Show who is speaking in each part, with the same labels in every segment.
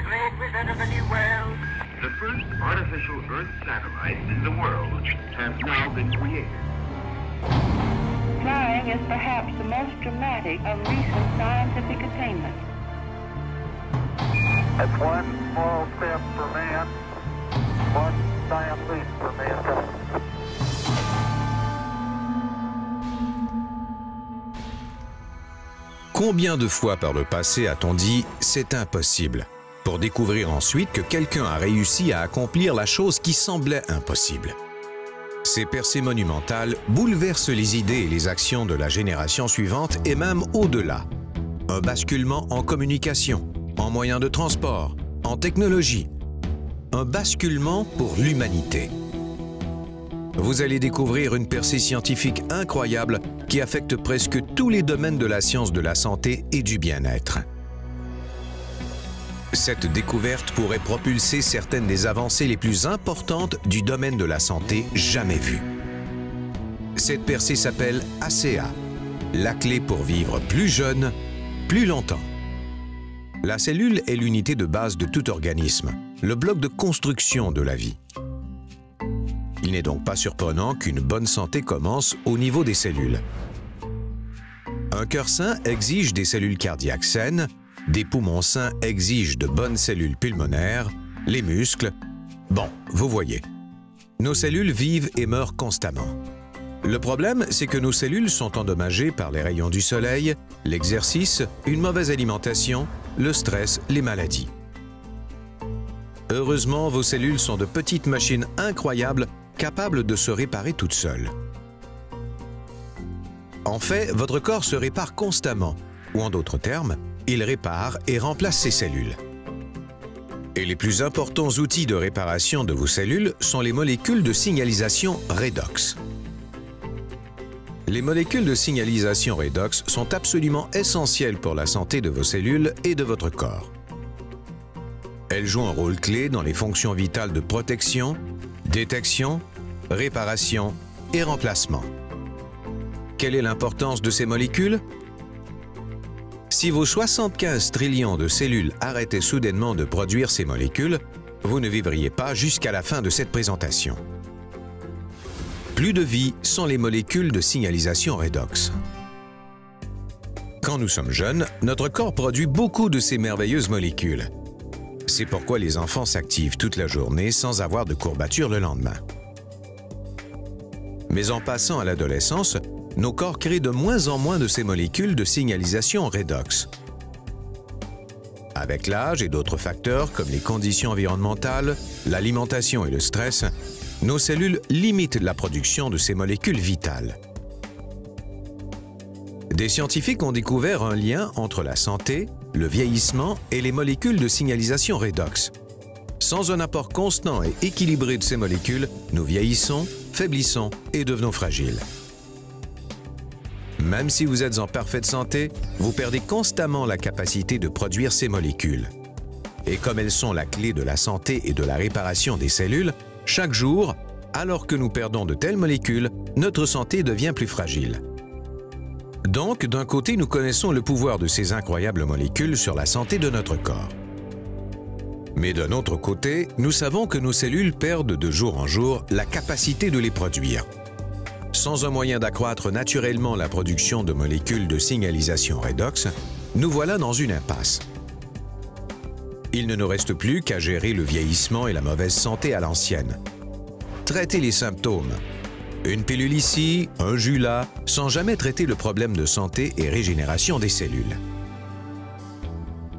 Speaker 1: great vision of a new world.
Speaker 2: The first artificial Earth satellite in the world has now been created.
Speaker 3: Flying is perhaps the most dramatic of recent scientific attainments.
Speaker 4: It's one small step for man, one giant leap for mankind.
Speaker 5: Combien de fois par le passé a-t-on dit « c'est impossible » pour découvrir ensuite que quelqu'un a réussi à accomplir la chose qui semblait impossible. Ces percées monumentales bouleversent les idées et les actions de la génération suivante et même au-delà. Un basculement en communication, en moyens de transport, en technologie. Un basculement pour l'humanité. Vous allez découvrir une percée scientifique incroyable qui affecte presque tous les domaines de la science de la santé et du bien-être. Cette découverte pourrait propulser certaines des avancées les plus importantes du domaine de la santé jamais vues. Cette percée s'appelle ACEA, la clé pour vivre plus jeune, plus longtemps. La cellule est l'unité de base de tout organisme, le bloc de construction de la vie. Il n'est donc pas surprenant qu'une bonne santé commence au niveau des cellules. Un cœur sain exige des cellules cardiaques saines, des poumons sains exigent de bonnes cellules pulmonaires, les muscles. Bon, vous voyez. Nos cellules vivent et meurent constamment. Le problème, c'est que nos cellules sont endommagées par les rayons du soleil, l'exercice, une mauvaise alimentation, le stress, les maladies. Heureusement, vos cellules sont de petites machines incroyables, capables de se réparer toutes seules. En fait, votre corps se répare constamment, ou en d'autres termes, il répare et remplace ses cellules. Et les plus importants outils de réparation de vos cellules sont les molécules de signalisation redox. Les molécules de signalisation redox sont absolument essentielles pour la santé de vos cellules et de votre corps. Elles jouent un rôle clé dans les fonctions vitales de protection, détection, réparation et remplacement. Quelle est l'importance de ces molécules? Si vos 75 trillions de cellules arrêtaient soudainement de produire ces molécules, vous ne vivriez pas jusqu'à la fin de cette présentation. Plus de vie sans les molécules de signalisation redox. Quand nous sommes jeunes, notre corps produit beaucoup de ces merveilleuses molécules. C'est pourquoi les enfants s'activent toute la journée sans avoir de courbatures le lendemain. Mais en passant à l'adolescence, nos corps créent de moins en moins de ces molécules de signalisation redox. Avec l'âge et d'autres facteurs comme les conditions environnementales, l'alimentation et le stress, nos cellules limitent la production de ces molécules vitales. Des scientifiques ont découvert un lien entre la santé, le vieillissement et les molécules de signalisation redox. Sans un apport constant et équilibré de ces molécules, nous vieillissons, faiblissons et devenons fragiles. Même si vous êtes en parfaite santé, vous perdez constamment la capacité de produire ces molécules. Et comme elles sont la clé de la santé et de la réparation des cellules, chaque jour, alors que nous perdons de telles molécules, notre santé devient plus fragile. Donc, d'un côté, nous connaissons le pouvoir de ces incroyables molécules sur la santé de notre corps. Mais d'un autre côté, nous savons que nos cellules perdent de jour en jour la capacité de les produire. Sans un moyen d'accroître naturellement la production de molécules de signalisation redox, nous voilà dans une impasse. Il ne nous reste plus qu'à gérer le vieillissement et la mauvaise santé à l'ancienne. Traiter les symptômes. Une pilule ici, un jus là, sans jamais traiter le problème de santé et régénération des cellules.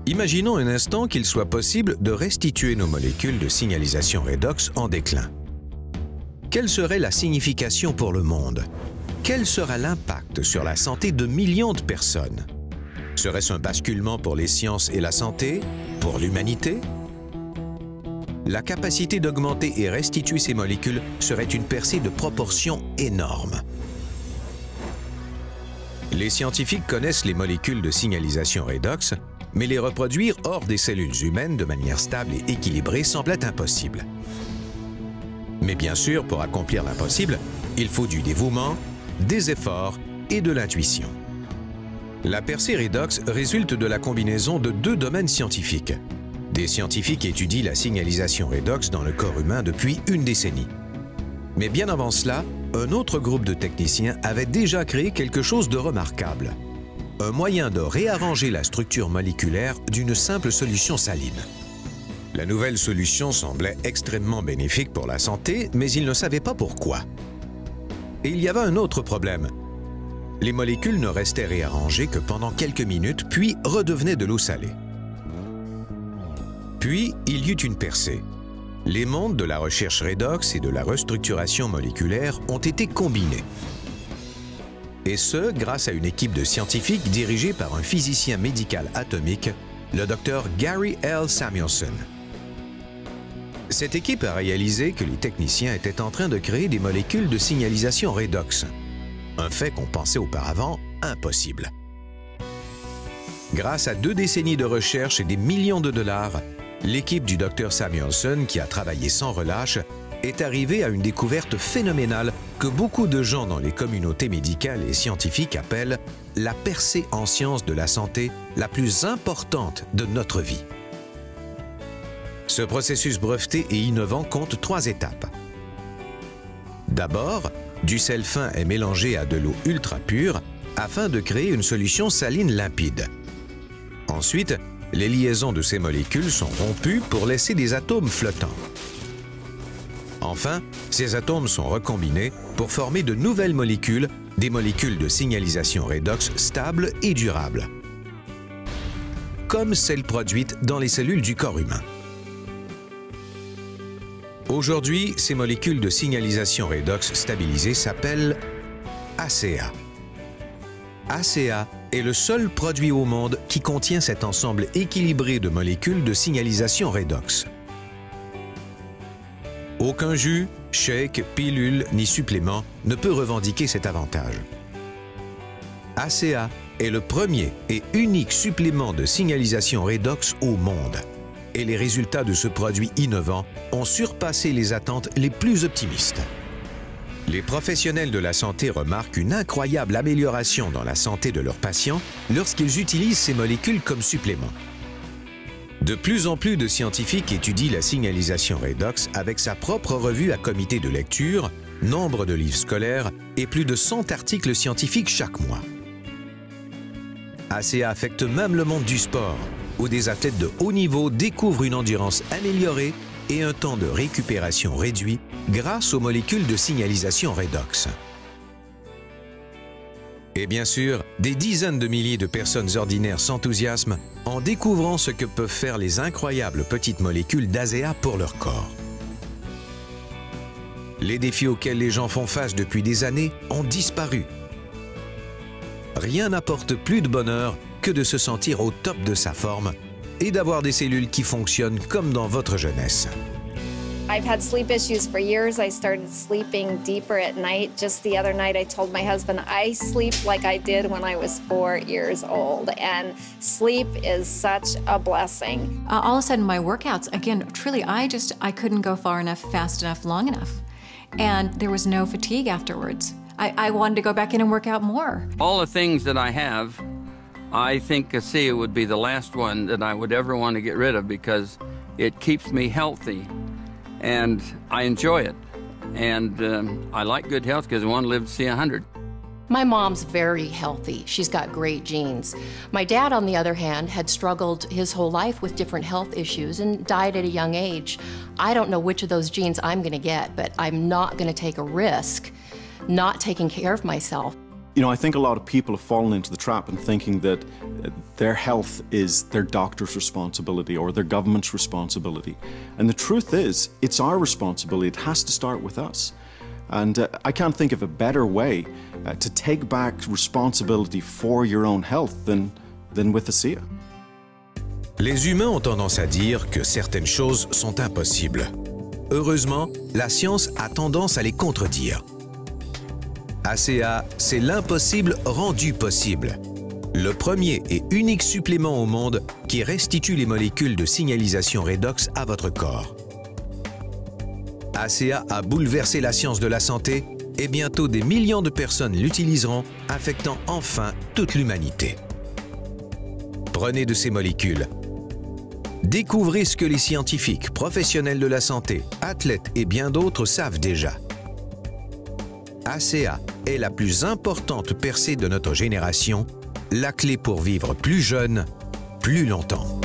Speaker 5: Imaginons un instant qu'il soit possible de restituer nos molécules de signalisation redox en déclin. Quelle serait la signification pour le monde? Quel sera l'impact sur la santé de millions de personnes? Serait-ce un basculement pour les sciences et la santé? Pour l'humanité? La capacité d'augmenter et restituer ces molécules serait une percée de proportions énormes. Les scientifiques connaissent les molécules de signalisation redox, mais les reproduire hors des cellules humaines de manière stable et équilibrée semblait impossible. Mais bien sûr, pour accomplir l'impossible, il faut du dévouement, des efforts et de l'intuition. La percée redox résulte de la combinaison de deux domaines scientifiques, Des scientifiques étudient la signalisation redox dans le corps humain depuis une décennie. Mais bien avant cela, un autre groupe de techniciens avait déjà créé quelque chose de remarquable. Un moyen de réarranger la structure moléculaire d'une simple solution saline. La nouvelle solution semblait extrêmement bénéfique pour la santé, mais ils ne savaient pas pourquoi. Et il y avait un autre problème. Les molécules ne restaient réarrangées que pendant quelques minutes, puis redevenaient de l'eau salée. Puis, il y eut une percée. Les mondes de la recherche redox et de la restructuration moléculaire ont été combinés. Et ce, grâce à une équipe de scientifiques dirigée par un physicien médical atomique, le Dr Gary L. Samuelson. Cette équipe a réalisé que les techniciens étaient en train de créer des molécules de signalisation redox, un fait qu'on pensait auparavant impossible. Grâce à 2 décennies de recherche et des millions de dollars, l'équipe du Dr Samuelson, qui a travaillé sans relâche, est arrivée à une découverte phénoménale que beaucoup de gens dans les communautés médicales et scientifiques appellent la percée en sciences de la santé la plus importante de notre vie. Ce processus breveté et innovant compte 3 étapes. D'abord, du sel fin est mélangé à de l'eau ultra pure afin de créer une solution saline limpide. Ensuite, les liaisons de ces molécules sont rompues pour laisser des atomes flottants. Enfin, ces atomes sont recombinés pour former de nouvelles molécules, des molécules de signalisation redox stables et durables, comme celles produites dans les cellules du corps humain. Aujourd'hui, ces molécules de signalisation redox stabilisées s'appellent ACA. ACA est le seul produit au monde qui contient cet ensemble équilibré de molécules de signalisation redox. Aucun jus, shake, pilule ni supplément ne peut revendiquer cet avantage. ACA est le premier et unique supplément de signalisation redox au monde. Et les résultats de ce produit innovant ont surpassé les attentes les plus optimistes. Les professionnels de la santé remarquent une incroyable amélioration dans la santé de leurs patients lorsqu'ils utilisent ces molécules comme supplément. De plus en plus de scientifiques étudient la signalisation redox avec sa propre revue à comité de lecture, nombre de livres scolaires et plus de 100 articles scientifiques chaque mois. ACA affecte même le monde du sport, où des athlètes de haut niveau découvrent une endurance améliorée et un temps de récupération réduit grâce aux molécules de signalisation redox. Et bien sûr, des dizaines de milliers de personnes ordinaires s'enthousiasment en découvrant ce que peuvent faire les incroyables petites molécules d'ACA pour leur corps. Les défis auxquels les gens font face depuis des années ont disparu. Rien n'apporte plus de bonheur que de se sentir au top de sa forme et d'avoir des cellules qui fonctionnent comme dans votre jeunesse.
Speaker 6: I've had sleep issues for years. I started sleeping deeper at night. Just the other night, I told my husband, I sleep like I did when I was 4 years old. And sleep is such a blessing.
Speaker 7: All of a sudden, my workouts, again, truly, I couldn't go far enough, fast enough, long enough. And there was no fatigue afterwards. I wanted to go back in and work out more.
Speaker 8: All the things that I have, I think ACA would be the last one that I would ever want to get rid of because it keeps me healthy. And I enjoy it. And I like good health because I want to live to see 100.
Speaker 9: My mom's very healthy. She's got great genes. My dad, on the other hand, had struggled his whole life with different health issues and died at a young age. I don't know which of those genes I'm going to get, but I'm not going to take a risk not taking care of myself.
Speaker 10: You know, I think a lot of people have fallen into the trap in thinking that their health is their doctor's responsibility or their government's responsibility. And the truth is, it's our responsibility. It has to start with us. And I can't think of a better way to take back responsibility for your own health than with ACA.
Speaker 5: Les humains ont tendance à dire que certaines choses sont impossibles. Heureusement, la science a tendance à les contredire. ACA, c'est l'impossible rendu possible. Le premier et unique supplément au monde qui restitue les molécules de signalisation redox à votre corps. ACA a bouleversé la science de la santé et bientôt des millions de personnes l'utiliseront, affectant enfin toute l'humanité. Prenez de ces molécules. Découvrez ce que les scientifiques, professionnels de la santé, athlètes et bien d'autres savent déjà. ACA est la plus importante percée de notre génération, la clé pour vivre plus jeune, plus longtemps.